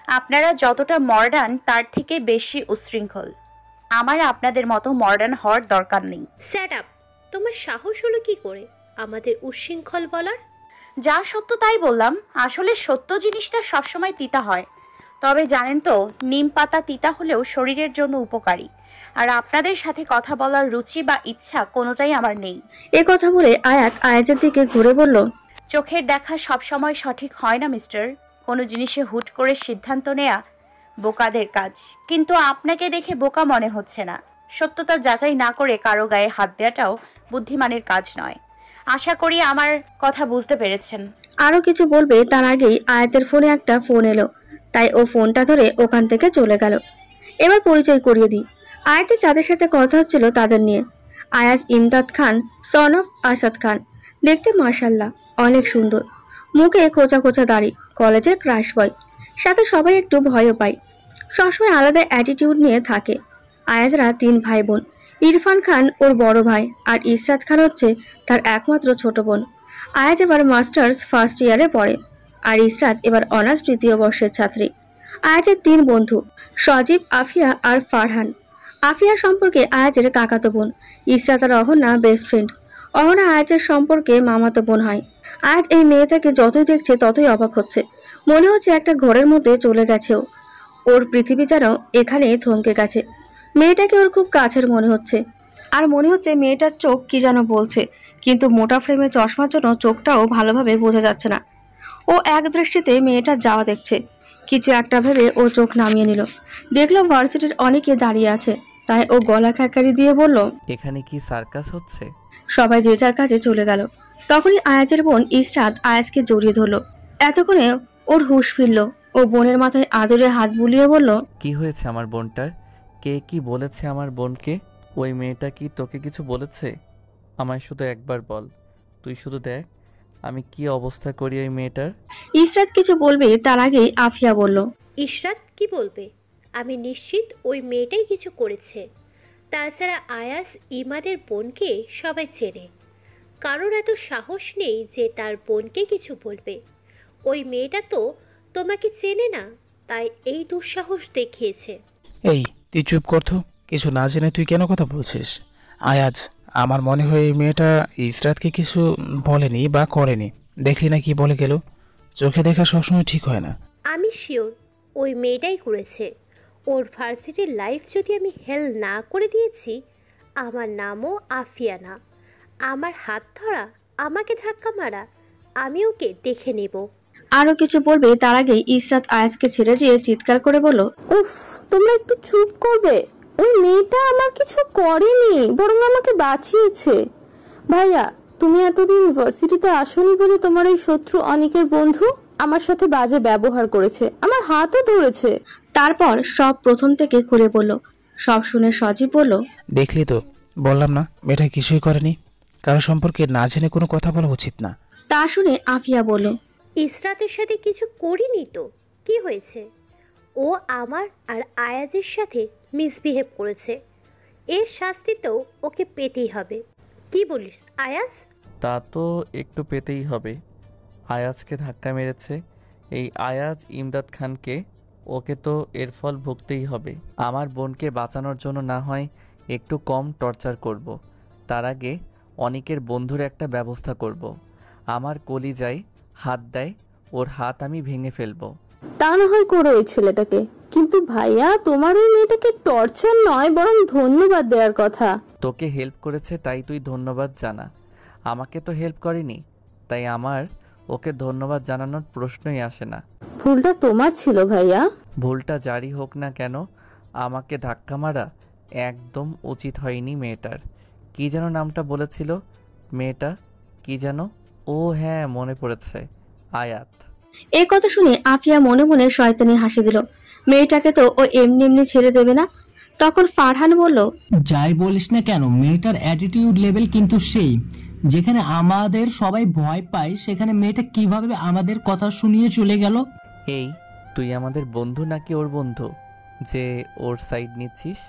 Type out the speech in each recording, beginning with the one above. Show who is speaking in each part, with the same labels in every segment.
Speaker 1: আপনারা যতটা মডার্ন তার থেকে বেশি উচ্ছৃঙ্খল। আমার আপনাদের মতো মডার্ন হওয়ার দরকার নেই।
Speaker 2: স্যাট আপ! তোমার সাহস হলো কি করে আমাদের উচ্ছৃঙ্খল বলার?
Speaker 1: যা সত্য তাই বললাম। আসলে সত্য জিনিসটা সবসময় তিতা হয়। তবে জানেন তো, নিম পাতা তিতা হলেও শরীরের জন্য উপকারী। আর আপনাদের সাথে কথা বলার রুচি বা ইচ্ছা কোনোটাই আমার নেই।
Speaker 3: এ কথা বলে আয়াত আয়াজের দিকে ঘুরে বলল,
Speaker 1: চোখের দেখা সবসময় সঠিক হয় না মিস্টার। কোনো জিনিসে হুট করে সিদ্ধান্ত নেয়া বোকাদের কাজ। কিন্তু আপনাকে দেখে বোকা মনে হচ্ছে না। সত্যতা যাচাই না করে কারো গায়ে হাত দেওয়াটাও বুদ্ধিমানের কাজ নয়। আশা করি আমার কথা বুঝতে পেরেছেন।
Speaker 3: আরো কিছু বলবে তার আগেই আয়াতের ফোনে একটা ফোন এলো, তাই ও ফোনটা ধরে ওখান থেকে চলে গেল। এবার পরিচয় করিয়ে দিই। আয়াতের যাদের সাথে কথা হচ্ছিল তাদের নিয়ে। আয়াজ ইমদাদ খান, সন অফ আসাদ খান। দেখতে মাশাল্লাহ অনেক সুন্দর, মুখে খোঁচা খোঁচা দাড়ি, কলেজের ক্রাশ বয়। সাথে সবাই একটু ভয়ও পায়, সবসময় আলাদা অ্যাটিটিউড নিয়ে থাকে। আয়াজরা 3 ভাই বোন। ইরফান খান ওর বড় ভাই, আর ইসরাত খান হচ্ছে তার একমাত্র ছোট বোন। আয়াজ এবার মাস্টার্স ফার্স্ট ইয়ারে পড়ে, আর ইসরাত এবার অনার্স 3য় বর্ষের ছাত্রী। আয়াজের 3 বন্ধু, সজীব, আফিয়া আর ফারহান। আফিয়া সম্পর্কে আয়াজের কাকাতো বোন, ইসরাত আর অহনা বেস্ট ফ্রেন্ড। অহনা আয়াজের সম্পর্কে মামাতো বোন হয়। আয়াজ এই মেয়েটাকে যতই দেখছে ততই অবাক হচ্ছে। মনে হচ্ছে একটা ঘরের মধ্যে চলে গেছেও। ওর পৃথিবী যেন এখানে থমকে গেছে। মেয়েটাকে ওর খুব কাছের মনে হচ্ছে, আর মনে হচ্ছে মেয়েটার চোখ কি যেন বলছে, কিন্তু মোটা ফ্রেমে চশমার জন্য চোখটাও ভালোভাবে বোঝা যাচ্ছে না। ও এক দৃষ্টিতে মেয়েটার যাওয়া দেখছে। কিছু একটা ভেবে ও চোখ নামিয়ে নিল। দেখলো ভার্সিটির অনেকে দাঁড়িয়ে আছে, তাই ও গলা খ্যাকারি দিয়ে বলল,
Speaker 4: এখানে কি সার্কাস হচ্ছে?
Speaker 3: সবাই যে যার কাজে চলে গেল। তখনই আয়াজের বোন ইসরাত আয়াজকে জড়িয়ে ধরলো। এতক্ষণে ওর হুঁশ ফিরল। ও বোনের মাথায় আদরে হাত বুলিয়ে বলল,
Speaker 4: কি হয়েছে আমার বোনটার? কে কি বলেছে আমার বোনকে? ওই মেয়েটা কি তোকে কিছু বলেছে? আমায় শুধু একবার বল। তুই শুধু দেখ আমি কি অবস্থা করি ওই মেয়েটার।
Speaker 3: ইসরাত কিছু বলবে তার আগেই আফিয়া বলল,
Speaker 2: ইশরাত কি বলবে? আমি নিশ্চিত ওই মেয়েটাই কিছু করেছে। তাছাড়া আয়াস ইমাদের বোনকে সবাই চেনে। কারোর এত সাহস নেই যে তার বোনকে কিছু বলবে। ওই মেয়েটা তো তোমাকে চেনে না, তাই এই দুঃসাহস দেখিয়েছে।
Speaker 5: এই তুই চুপ কর তো, কিছু না জেনে তুই কেন কথা বলছিস? আয়াজ, আমার মনে হয় এই মেয়েটা ইসরাতকে কিছু বলেনি বা করেনি। দেখলি না কি বলে গেল? চোখে দেখা সবসময় ঠিক হয় না।
Speaker 2: আমি শিওর ওই মেয়েটাই করেছে। ওর ভার্সিটির লাইফ যদি আমি হেল না করে দিয়েছি, আমার নামও আফিয়া না। আমার হাত ধরা, আমাকে ধাক্কা মারা, আমি ওকে দেখে নেব।
Speaker 3: আরো কিছু বলবে তার আগেই ইসরাত আয়াজকে ছেড়ে দিয়ে চিৎকার করে বলল,
Speaker 6: উফ, তোমরা একটু চুপ করবে? ওই মেয়েটা আমার কিছু করেনি, বরং আমাকে বাঁচিয়েছে। ভাইয়া, তুমি এতদিন ইউনিভার্সিটিতে আসোনি বলে তোমার এই শত্রু অনেকের বন্ধু আমার সাথে বাজে ব্যবহার করেছে, আমার হাতও ধরেছে।
Speaker 3: তারপর সব প্রথম থেকে খুলে বলল। সব শুনে সজীব বলল,
Speaker 5: দেখলি তো, বললাম না মেয়েটা কিছুই করেনি। কারো সম্পর্কে না জেনে কোনো কথা বলা উচিত না।
Speaker 3: তা শুনে আফিয়া বলল,
Speaker 2: ইসরাতের সাথে কিছু করিনি তো, কি হয়েছে? ও আমার আর আয়াজের সাথে মিসবিহেভ করেছে। এর শাস্তি তো ওকে পেতেই হবে। কি বলিস আয়াজ?
Speaker 4: তা তো একটু পেতেই হবে। আয়াজকে ধাক্কা মেরেছে এই আয়াজ ইমদাদ খানকে, ওকে তো এর ফল ভুগতেই হবে। আমার বোনকে বাঁচানোর জন্য না হয় একটু কম টর্চার করব। তার আগে অনেকের বন্ধুর একটা ব্যবস্থা করব। আমার কলিজায় হাত দেয়, ওর হাত আমি ভেঙে ফেলবো।
Speaker 6: তা না হয় করো ওই ছেলেটাকে, কিন্তু ভাইয়া তোমার ওই মেয়েটাকে টর্চার নয় বরং ধন্যবাদ দেওয়ার কথা।
Speaker 4: তোকে হেল্প করেছে তাই তুই ধন্যবাদ জানা। আমাকে তো হেল্প করেনি, তাই আমার ওকে ধন্যবাদ জানানোর প্রশ্নই আসে না।
Speaker 6: ভুলটা তোমার ছিল ভাইয়া।
Speaker 4: ভুলটা জারি হোক না কেন, আমাকে ধাক্কা মারা একদম উচিত হয়নি মেয়েটার। কি যেন নামটা বলেছিল মেয়েটা, কি যেন? ও হ্যাঁ, মনে পড়েছে, আয়াত।
Speaker 3: এই কথা শুনে আফিয়া মনে মনে শয়তানি হাসি দিল। মেয়েটাকে তো ও এমনি এমনি ছেড়ে দেবে না। তখন ফারহান বলল,
Speaker 7: যাই বলিস না কেন, মেয়েটার অ্যাটিটিউড লেভেল কিন্তু সেই। যেখানে আমাদের সবাই ভয় পায়, সেখানে মেয়েটা কিভাবে আমাদের কথা শুনিয়ে চলে গেল।
Speaker 4: এই তুই আমাদের বন্ধু নাকি ওর বন্ধু যে ওর সাইড নিচ্ছিস?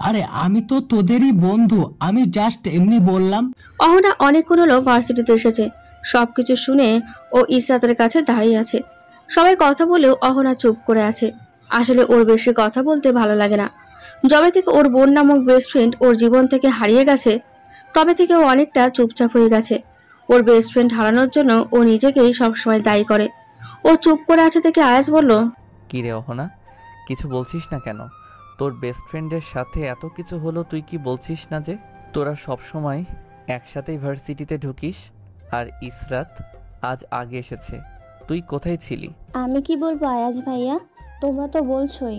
Speaker 7: আরে আমি তো তোদেরই বন্ধু, আমি জাস্ট এমনি বললাম।
Speaker 3: অহনা অনেকক্ষণ হলো ভার্সিটিতে এসেছে। সবকিছু শুনে ও ইসরাতের কাছে দাঁড়িয়ে আছে। সবাই কথা বলেও অহনা চুপ করে আছে। আসলে ওর বেশি কথা বলতে ভালো লাগে না। যবে থেকে ওর বোন নামক বেস্ট ফ্রেন্ড ওর জীবন থেকে হারিয়ে গেছে, তবে থেকে ও অনেকটা চুপচাপ হয়ে গেছে। ওর বেস্ট ফ্রেন্ড হারানোর জন্য ও নিজেকেই সবসময় দায়ী করে। ও চুপ করে আছে থেকে আয়াজ বলল,
Speaker 4: কি রে অহনা, কিছু বলছিস না কেন? তোর বেস্ট ফ্রেন্ডের সাথে এত কিছু হলো, তুই কি বলছিস না যে তোরা সব সময় একসাথেই ভার্সিটিতে ঢুকিস? আর ইসরাত আজ আগে এসেছে, তুই কোথায় ছিলি?
Speaker 8: আমি কি বলবো আয়াজ ভাইয়া, তোমরা তো বলছোই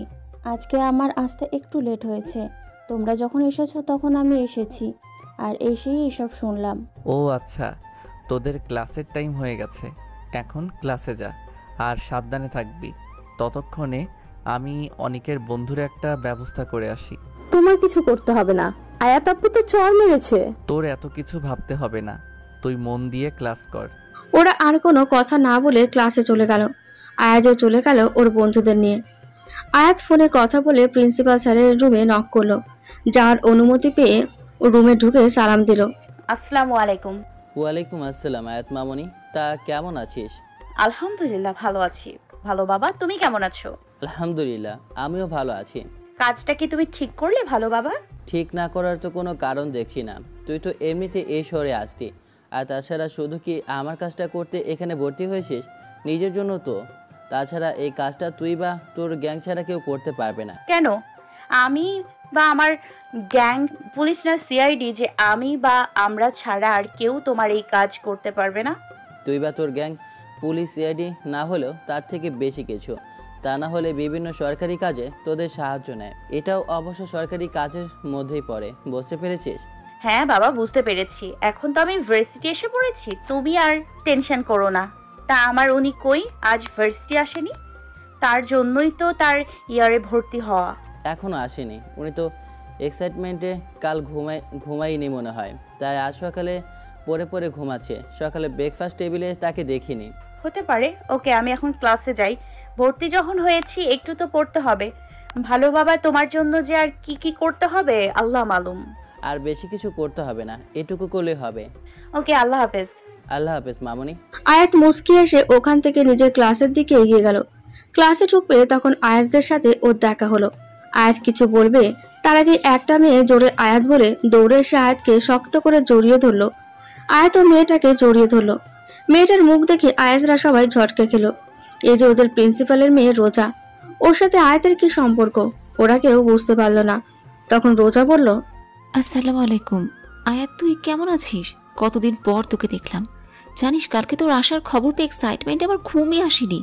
Speaker 8: আজকে আমার আসতে একটু লেট হয়েছে। তোমরা যখন এসেছো তখন আমি এসেছি, আর এসেই এসব শুনলাম।
Speaker 4: ও আচ্ছা, তোদের ক্লাসের টাইম হয়ে গেছে, এখন ক্লাসে যা আর সাবধানে থাকবি। ততক্ষণে আমি অনিকের বন্ধুর একটা ব্যবস্থা করে আসি।
Speaker 6: তোমার কিছু করতে হবে না, আয়াত আপু তো চড় মেরেছে।
Speaker 4: তোর এত কিছু ভাবতে হবে না, তুই মন দিয়ে ক্লাস কর।
Speaker 3: ওরা আর কোনো কথা না বলে ক্লাসে চলে গেল। আয়াজও চলে গেল ওর বন্ধুদের নিয়ে। আয়াত ফোনে কথা বলে প্রিন্সিপাল স্যারের রুমে নক করলো। যার অনুমতি পেয়ে ও রুমে ঢুকে সালাম দিল।
Speaker 1: আসসালামু আলাইকুম।
Speaker 9: ওয়ালাইকুম আসসালাম। আয়াত মামনি, তা কেমন আছিস?
Speaker 1: আলহামদুলিল্লাহ ভালো আছি। ভালো বাবা, তুমি কেমন আছো?
Speaker 9: আলহামদুলিল্লাহ, আমিও ভালো আছি।
Speaker 1: কাজটা কি তুমি ঠিক করলে ভালো বাবা?
Speaker 9: ঠিক না করার তো কোনো কারণ দেখছি না। তুই তো এমনিতে এই শহরে আসতি, আর তাছাড়া শুধু কি আমার কাজটা করতে এখানে ভর্তি হয়েছিস? নিজের জন্য তো। তাছাড়া এই কাজটা তুই বা তোর গ্যাং ছাড়া কেউ করতে পারবে না।
Speaker 1: কেন? আমি বা আমার গ্যাং পুলিশ না সিআইডি যে আমি বা আমরা ছাড়া আর কেউ তোমার এই কাজ করতে পারবে না?
Speaker 9: তুই বা তোর গ্যাং পুলিশ সিআইডি না হলেও তার থেকে বেশি কিছু। তা না হলে বিভিন্ন সরকারি কাজে তোদের সাহায্য নেয়। এটাও অবশ্য সরকারি কাজের মধ্যেই পড়ে, বুঝতে পেরেছিস?
Speaker 1: হ্যাঁ বাবা, বুঝতে পেরেছি। এখন তো আমি ভার্সিটি এসে পড়েছি, তুমি আর টেনশন করো না। তা আমার উনি কই? আজ ভার্সিটি আসেনি? তার জন্যই তো তার ইয়ারে ভর্তি হওয়া।
Speaker 9: এখনো আসেনি, উনি তো এক্সাইটমেন্টে কাল ঘুমাইনি মনে হয়, তাই আজ সকালে পড়ে ঘুমাচ্ছে। সকালে ব্রেকফাস্ট টেবিলে তাকে দেখিনি।
Speaker 1: হতে পারে। ওকে, আমি এখন ক্লাসে যাই। ভর্তি যখন হয়েছি একটু তো পড়তে হবে। ভালো বাবা, তোমার জন্য যে আর কি কি করতে হবে আল্লাহ মালুম।
Speaker 9: আর বেশি কিছু করতে হবে না, এটুকু করলে হবে।
Speaker 1: ওকে, আল্লাহ হাফেজ।
Speaker 9: আল্লাহ হাফেজ মামনি।
Speaker 3: আয়াত মুস্কি এসে ওখান থেকে নিজের ক্লাসের দিকে এগিয়ে গেল। ক্লাসে ঢুকবে তখন আয়াতদের সাথে ওর দেখা হলো। আয়াত কিছু বলবে তার আগে একটা মেয়ে জোরে আয়াত বলে দৌড়ে এসে আয়াতকে শক্ত করে জড়িয়ে ধরলো। আয়াত ও মেয়েটাকে জড়িয়ে ধরলো। মেয়েটার মুখ দেখে আয়াতরা সবাই ঝটকে খেলো। এই যে ওদের প্রিন্সিপালের মেয়ে রোজা, ওর সাথে আয়াতের কি সম্পর্ক ওরা কেউ বুঝতে পারলো না। তখন রোজা বলল,
Speaker 10: আসসালামু আলাইকুম। আয়াত, তুই কেমন আছিস? কতদিন পর তোকে দেখলাম। জানিস কালকে তোর আসার খবর পেয়ে এক্সাইটমেন্ট আমার ঘুমিয়ে আসিনি।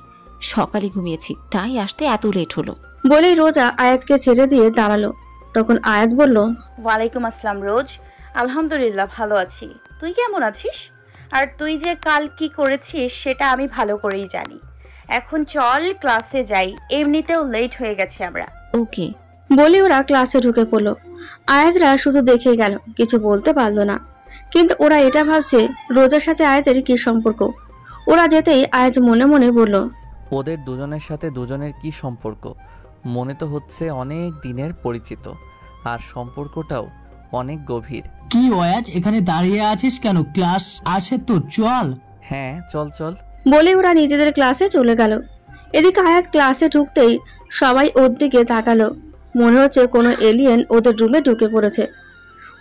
Speaker 10: সকালে ঘুমিয়েছি, তাই আসতে এত লেট হলো।
Speaker 3: বলেই রোজা আয়াতকে ছেড়ে দিয়ে দাঁড়ালো। তখন আয়াত বলল,
Speaker 1: ওয়ালাইকুম আসসালাম রোজ। আলহামদুলিল্লাহ ভালো আছি। তুই কেমন আছিস? আর তুই যে কাল কি করেছিস সেটা আমি ভালো করেই জানি। এখন চল ক্লাসে যাই, এমনিতেও লেট হয়ে গেছে আমরা।
Speaker 10: ওকে।
Speaker 3: বলে ওরা ক্লাসে ঢুকে পড়লো। আয়াতরা শুধু দেখে গেল, কিছু বলতে পারলো না। কিন্তু ওরা এটা ভাবছে রোজার সাথে আয়াতের কি সম্পর্ক। ওরা যেতেই আয়াত মনে মনে বলল,
Speaker 4: ওদের দুজনের সাথে দুজনের কি সম্পর্ক? মনে তো হচ্ছে অনেক দিনের পরিচিত, আর সম্পর্কটাও অনেক গভীর।
Speaker 7: কি ওয়াজ, এখানে দাঁড়িয়ে আছিস কেন? ক্লাস আছে তো, চল।
Speaker 4: হ্যাঁ চল চল।
Speaker 3: বলে ওরা নিজেদের ক্লাসে চলে গেল। এদিকে আয়াত ক্লাসে ঢুকতেই সবাই ওর দিকে তাকালো। মনে হচ্ছে কোনো এলিয়েন ওদের রুমে ঢুকে পড়েছে।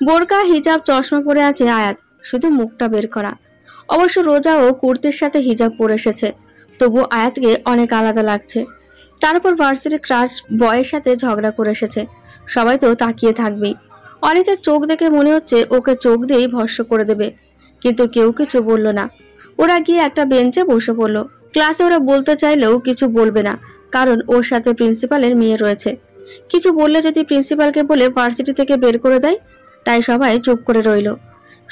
Speaker 3: বোরকা, হিজাব, চশমা পরে আছে আয়াত, শুধু মুখটা বের করা। অবশ্য রোজাও কুর্তির সাথে হিজাব পরে এসেছে, তবু আয়াতকে অনেক আলাদা লাগছে। তারপর ভার্সিটির ক্রাশ বয়ের সাথে ঝগড়া করে এসেছে, সবাই তো তাকিয়ে থাকবেই। অনেকের চোখ দেখে মনে হচ্ছে ওকে চোখ দিয়েই ভস্ম করে দেবে, কিন্তু কেউ কিছু বলল না। ওরা গিয়ে একটা বেঞ্চে বসে পড়লো। ক্লাসে ওরা বলতে চাইলেও কিছু বলবে না, কারণ ওর সাথে প্রিন্সিপালের মেয়ে রয়েছে। কিছু বললে যদি প্রিন্সিপালকে বলে ভার্সিটি থেকে বের করে দেয়, তাই সবাই চুপ করে রইল।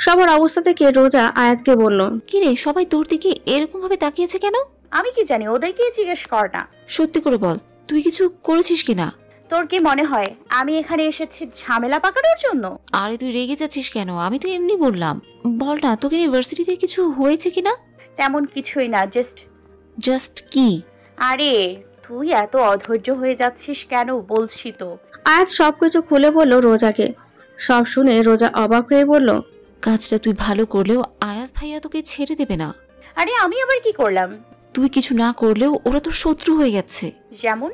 Speaker 3: সবার অবস্থা থেকে রোজা আয়াতকে বলল,
Speaker 10: কিরে, সবাই তোর দিকে এরকম ভাবে তাকিয়েছে কেন?
Speaker 1: আমি কি জানি, ওদেরকে জিজ্ঞেস কর না।
Speaker 10: সত্যি করে বল, তুই কিছু করেছিস কিনা?
Speaker 1: তোর কি মনে হয় আমি এখানে এসেছি ঝামেলা পাকানোর জন্য?
Speaker 10: আরে তুই রেগে যাচ্ছিস কেন? আমি তো এমনি বললাম। বল না, তোকে ইউনিভার্সিটিতে কিছু হয়েছে কিনা?
Speaker 1: তেমন কিছুই না,
Speaker 10: জাস্ট কি?
Speaker 1: আরে তুই এত অধৈর্য হয়ে যাচ্ছিস কেন? বলছি তো।
Speaker 3: আয়াত সবকিছু খুলে বলল রোজাকে। সব শুনে রোজা অবাক হয়ে বলল,
Speaker 10: কাজটা তুই ভালো করলেও আয়াস ভাইয়া তোকে ছেড়ে দেবে না।
Speaker 1: আরে আমি আবার কি করলাম?
Speaker 10: তুই কিছু না করলেও ওরা তোর শত্রু হয়ে গেছে।
Speaker 1: যেমন?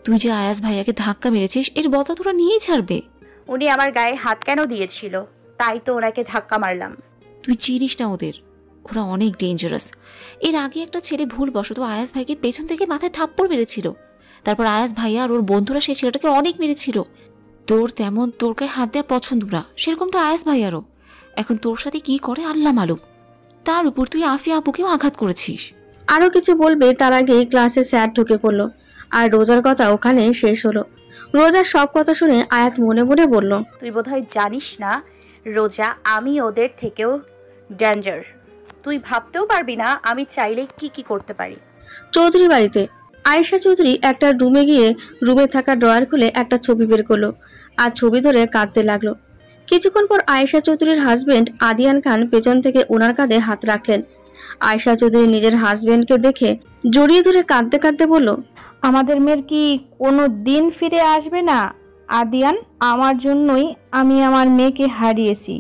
Speaker 10: তুই যে আয়াজ ভাইয়াকে ধাক্কা মেরেছিস এর বদলা তোরা নিয়েই ছাড়বে।
Speaker 1: উনি আমার গায়ে হাত কেন দিয়েছিল, তাই তো ওনাকে ধাক্কা মারলাম।
Speaker 10: তুই চিনিস না ওদের, ওরা অনেক ডেঞ্জারাস। এর আগে একটা ছেলে ভুলবশত আয়াজ ভাইকে পেছন থেকে মাথায় থাপ্পড় মেরেছিল। তারপর আয়াজ ভাইয়া আর ওর বন্ধুরা সেই ছেলেটাকে অনেক মেরেছিল। তোর তেমন তোর গায়ে হাত দেওয়া পছন্দ না, সেরকমটা আয়াজ ভাইয়ারও। এখন তোর সাথে কি করে আল্লাহ মালুম। তার উপর তুই আফিয়া আপুকেও আঘাত করেছিস।
Speaker 3: আরও কিছু বলবে তার আগেই ক্লাসে স্যার ঢুকে পড়লো আর রোজার কথা ওখানে শেষ হলো। রোজার সব কথা শুনে আয়াত মনে মনে বলল,
Speaker 1: তুই বোধহয় জানিস না রোজা, আমি ওদের থেকেও ডেঞ্জার। তুই ভাবতেও পারবি না আমি চাইলে কি কি করতে পারি।
Speaker 3: চৌধুরী বাড়িতে আয়েশা চৌধুরী একটা রুমে গিয়ে রুমে থাকা ড্রয়ার খুলে একটা ছবি বের করলো আর ছবি ধরে কাঁদতে লাগলো। কিছুক্ষণ পর আয়েশা চৌধুরীর হাজবেন্ড আদিয়ান খান পেছন থেকে ওনার কাঁধে হাত রাখলেন। আয়েশা চৌধুরী নিজের হাজবেন্ডকে দেখে জড়িয়ে ধরে কাঁদতে কাঁদতে বলল,
Speaker 11: আমাদের মেয়ের কি কোনো দিন ফিরে আসবে না আদিয়ান? আমার জন্যই আমি আমার মেয়েকে হারিয়েছি।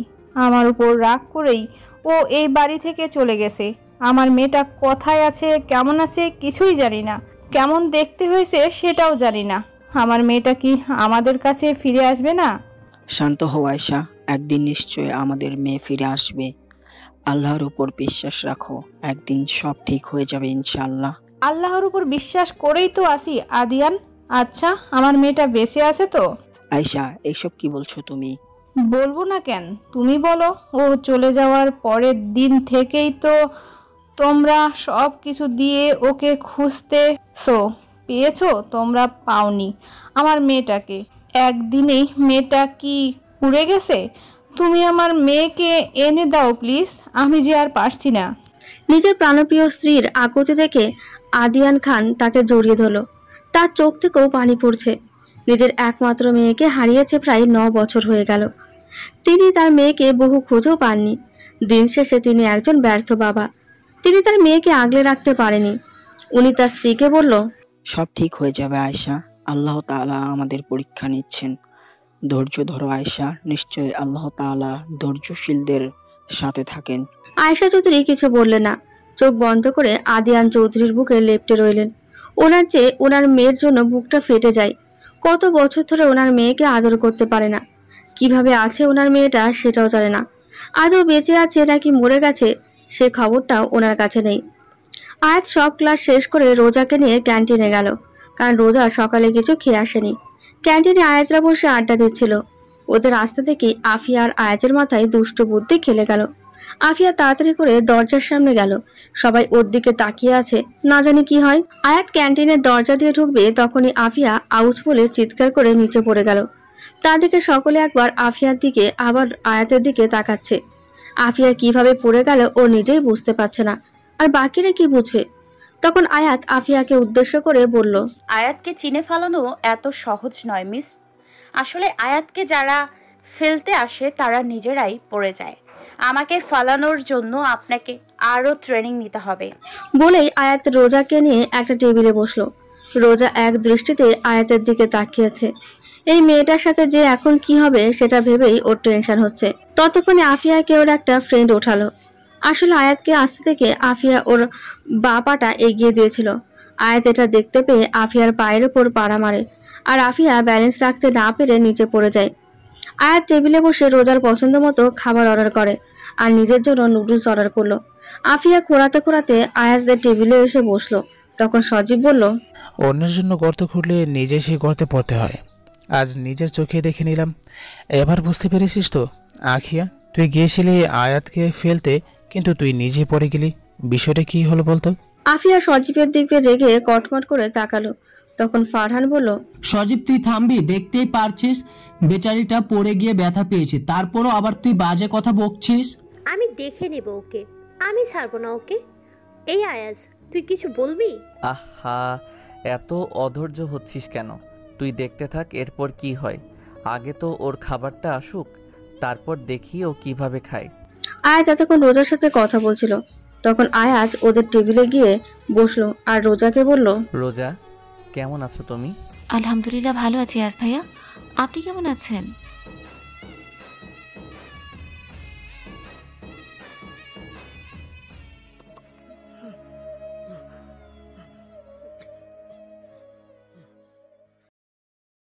Speaker 11: আমার উপর রাগ করেই ও এই বাড়ি থেকে চলে গেছে। আমার মেয়েটা কোথায় আছে, কেমন আছে কিছুই জানি না। কেমন দেখতে হয়েছে সেটাও জানি না। আমার মেয়েটা কি আমাদের কাছে ফিরে আসবে না?
Speaker 12: শান্ত হও আয়েশা, একদিন নিশ্চয় আমাদের মেয়ে ফিরে আসবে। আল্লাহর উপর বিশ্বাস রাখো, একদিন সব ঠিক হয়ে যাবে ইনশাআল্লাহ।
Speaker 11: আল্লাহর উপর বিশ্বাস করেই তো আসি আদিয়ান। আচ্ছা, আমার মেয়েটা বেঁচে আছে তো?
Speaker 12: আয়েশা, এইসব কি বলছো তুমি?
Speaker 11: বলবো না কেন, তুমি বলো। ও চলে যাওয়ার পরের দিন থেকেই তো তোমরা সব কিছু দিয়ে ওকে খুঁজতেছো, পেয়েছো? তোমরা পাওনি আমার মেয়েটাকে। একদিনেই মেয়েটা কি উড়ে গেছে? তুমি আমার মেয়েকে এনে দাও প্লিজ, আমি যে আর পারছি না।
Speaker 3: নিজের প্রাণপ্রিয় স্ত্রীর আকুতি দেখে আদিয়ান খান তাকে জড়িয়ে ধরল। তার চোখ থেকেও পানি পড়ছে। নিজের একমাত্র মেয়েকে হারিয়েছে প্রায় 9 বছর হয়ে গেল। তিনি তার মেয়েকে বহু খোঁজও পাননি। দিন শেষে তিনি একজন ব্যর্থ বাবা। তিনি তার মেয়েকে আগলে রাখতে পারেনি। উনি তার স্ত্রীকে বলল,
Speaker 12: সব ঠিক হয়ে যাবে আয়েশা, আল্লাহ তাআলা আমাদের পরীক্ষা নিচ্ছেন। ধৈর্য ধরো আয়েশা, নিশ্চয় আল্লাহ তাআলা ধৈর্যশীলদের সাথে থাকেন।
Speaker 3: আয়েশা চৌধুরী কিছু বললেন না। চোখ বন্ধ করে আদিয়ান চৌধুরীর বুকে লেপ্টে রইলেন। ওনার চেয়ে ওনার মেয়ের জন্য বুকটা ফেটে যায়। কত বছর ধরে ওনার মেয়েকে আদর করতে পারে না। কিভাবে আছে ওনার মেয়েটা সেটাও জানে না। আদৌ বেঁচে আছে নাকি মরে গেছে সে খবরটাও ওনার কাছে নেই। আয়াত সব ক্লাস শেষ করে রোজাকে নিয়ে ক্যান্টিনে গেল, কারণ রোজা সকালে কিছু খেয়ে আসেনি। ক্যান্টিনে আয়াজরা বসে আড্ডা দিচ্ছিল। ওদের আসতে থেকেই আফিয়া আর আয়াজের মাথায় দুষ্ট বুদ্ধি খেলে গেল। আফিয়া তাড়াতাড়ি করে দরজার সামনে গেল। সবাই ওর দিকে তাকিয়ে আছে, না জানি কি হয়। আয়াত ক্যান্টিনের দরজা দিয়ে ঢুকবে তখনই আফিয়া আউচ বলে চিৎকার করে নিচে পড়ে গেল। তার দিকে সকলে একবার আফিয়ার দিকে আবার আয়াতের দিকে তাকাচ্ছে। আফিয়া কিভাবে পড়ে গেল ও নিজেই বুঝতে পারছে না, আর বাকিরা কি বুঝবে। তখন আয়াত আফিয়াকে উদ্দেশ্য করে বলল,
Speaker 1: আয়াতকে চিনে ফেলানো এত সহজ নয় মিস। আসলে আয়াতকে যারা ফেলতে আসে তারা নিজেরাই পড়ে যায়। আমাকে ফালানোর জন্য আপনাকে আরো ট্রেনিং নিতে হবে।
Speaker 3: বলেই আয়াত রোজাকে নিয়ে একটা টেবিলে বসলো। রোজা এক দৃষ্টিতে আয়াতের দিকে তাকিয়েছে। এই মেয়েটার সাথে যে এখন কি হবে সেটা ভেবেই ওর টেনশন হচ্ছে। ততক্ষণে আফিয়াকে ওর একটা ফ্রেন্ড ওঠালো। আসলে আয়াতকে আসতে থেকে আফিয়া ওর বা পাটা এগিয়ে দিয়েছিল। আয়াত এটা দেখতে পেয়ে আফিয়ার পায়ের উপর পাড়া মারে, আর আফিয়া ব্যালেন্স রাখতে না পেরে নিচে পড়ে যায়। আয়াত টেবিলে বসে রোজার পছন্দ মতো খাবার অর্ডার করে আর নিজের জন্য নুডলস অর্ডার করলো। আফিয়া খোঁড়াতে খোঁড়াতে আয়াজদের টেবিলে এসে বসলো। তখন সজীব বলল,
Speaker 5: অন্যের জন্য গর্ত খুঁড়লে নিজে সেই গর্তে পড়তে হয়। আজ নিজের চোখে দেখে নিলাম। এবার বুঝতে পেরেছিস তো আখিয়া, তুই গিয়েছিলি আয়াতকে ফেলতে কিন্তু তুই নিজে পড়ে গেলি। বিষয়টা কি হলো বলতো?
Speaker 3: আফিয়া সজীবের দিকে রেগে কটমট করে তাকালো। তখন ফারহান বলল,
Speaker 7: সজীব তুই থামবি? দেখতেই পারছিস বেচারিটা পড়ে গিয়ে ব্যথা পেয়েছে, তারপরও আবার তুই বাজে কথা বকছিস।
Speaker 2: আমি দেখে নেব ওকে, আমি ছাড়বো না ওকে। এই আয়াজ, তুই কিছু বলবি?
Speaker 4: আহা, এত অধৈর্য হচ্ছিস কেন? তুই দেখতে থাক এরপর কি হয়। আগে তো ওর খাবারটা আসুক, তারপর দেখি ও কিভাবে খায়।
Speaker 3: আয়াজ এতক্ষণ রোজার সাথে কথা বলছিল। তখন আয়াজ ওদের টেবিলে গিয়ে বসলো আর রোজাকে বলল,
Speaker 4: রোজা, কেমন আছো তুমি?
Speaker 10: আলহামদুলিল্লাহ ভালো আছি আয়াজ ভাইয়া, আপনি কেমন আছেন?